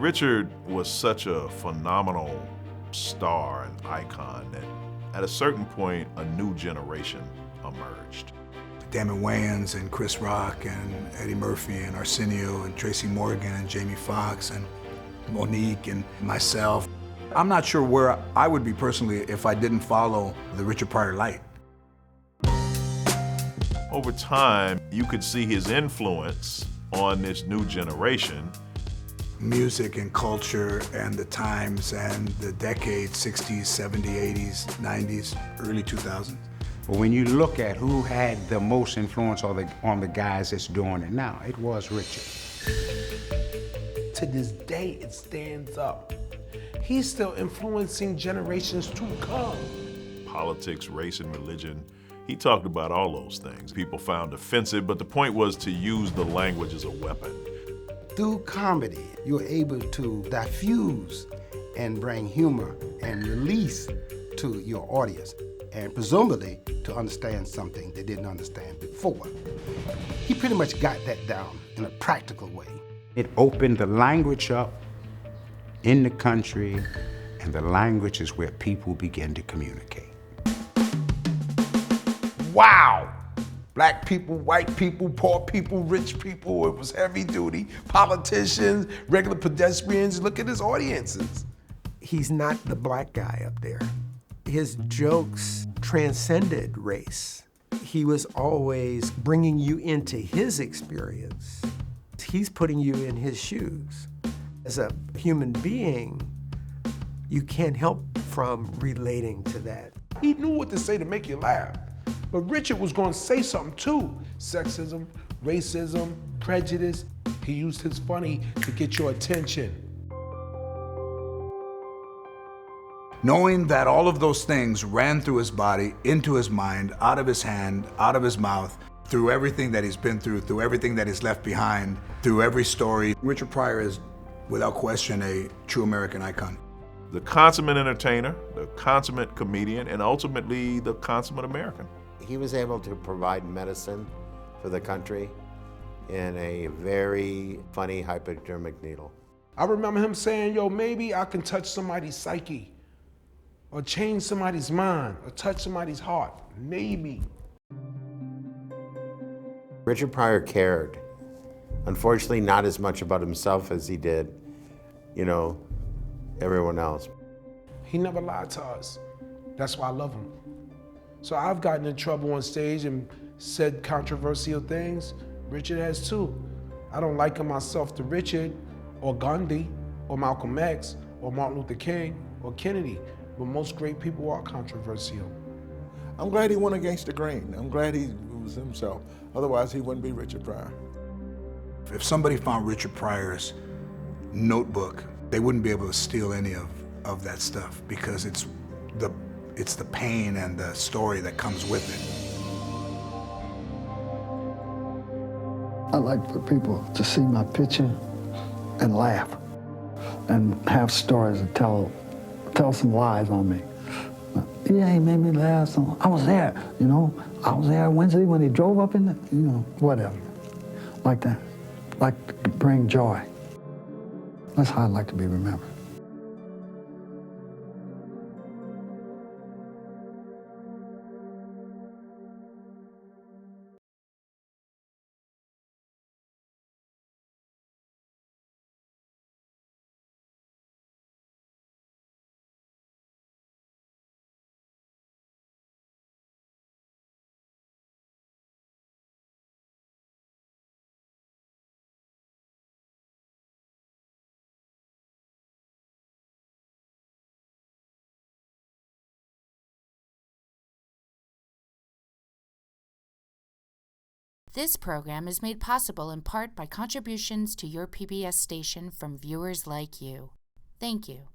Richard was such a phenomenal star and icon that at a certain point, a new generation emerged. Damon Wayans and Chris Rock and Eddie Murphy and Arsenio and Tracy Morgan and Jamie Foxx and Monique and myself. I'm not sure where I would be personally if I didn't follow the Richard Pryor light. Over time, you could see his influence on this new generation. Music and culture and the times and the decades, 60s, 70s, 80s, 90s, early 2000s. But when you look at who had the most influence on the guys that's doing it now, it was Richard. To this day, it stands up. He's still influencing generations to come. Politics, race, and religion. He talked about all those things people found offensive, but the point was to use the language as a weapon. Through comedy, you're able to diffuse and bring humor and release to your audience, and presumably to understand something they didn't understand before. He pretty much got that down in a practical way. It opened the language up in the country, and the language is where people begin to communicate. Wow! Black people, white people, poor people, rich people, it was heavy duty. Politicians, regular pedestrians, look at his audiences. He's not the black guy up there. His jokes transcended race. He was always bringing you into his experience. He's putting you in his shoes. As a human being, you can't help from relating to that. He knew what to say to make you laugh. But Richard was going to say something too. Sexism, racism, prejudice. He used his funny to get your attention. Knowing that all of those things ran through his body, into his mind, out of his hand, out of his mouth, through everything that he's been through everything that he's left behind, through every story, Richard Pryor is, without question, a true American icon. The consummate entertainer, the consummate comedian, and ultimately the consummate American. He was able to provide medicine for the country in a very funny hypodermic needle. I remember him saying, yo, maybe I can touch somebody's psyche, or change somebody's mind, or touch somebody's heart, maybe. Richard Pryor cared. Unfortunately, not as much about himself as he did, everyone else. He never lied to us. That's why I love him. So I've gotten in trouble on stage and said controversial things. Richard has too. I don't liken myself to Richard or Gandhi or Malcolm X or Martin Luther King or Kennedy, but most great people are controversial. I'm glad he went against the grain. I'm glad he was himself. Otherwise, he wouldn't be Richard Pryor. If somebody found Richard Pryor's notebook, they wouldn't be able to steal any of that stuff because it's the pain and the story that comes with it. I like for people to see my picture and laugh and have stories to tell some lies on me. Yeah, he made me laugh. So I was there, I was there Wednesday when he drove up in the, whatever. Like that. Like to bring joy. That's how I'd like to be remembered. This program is made possible in part by contributions to your PBS station from viewers like you. Thank you.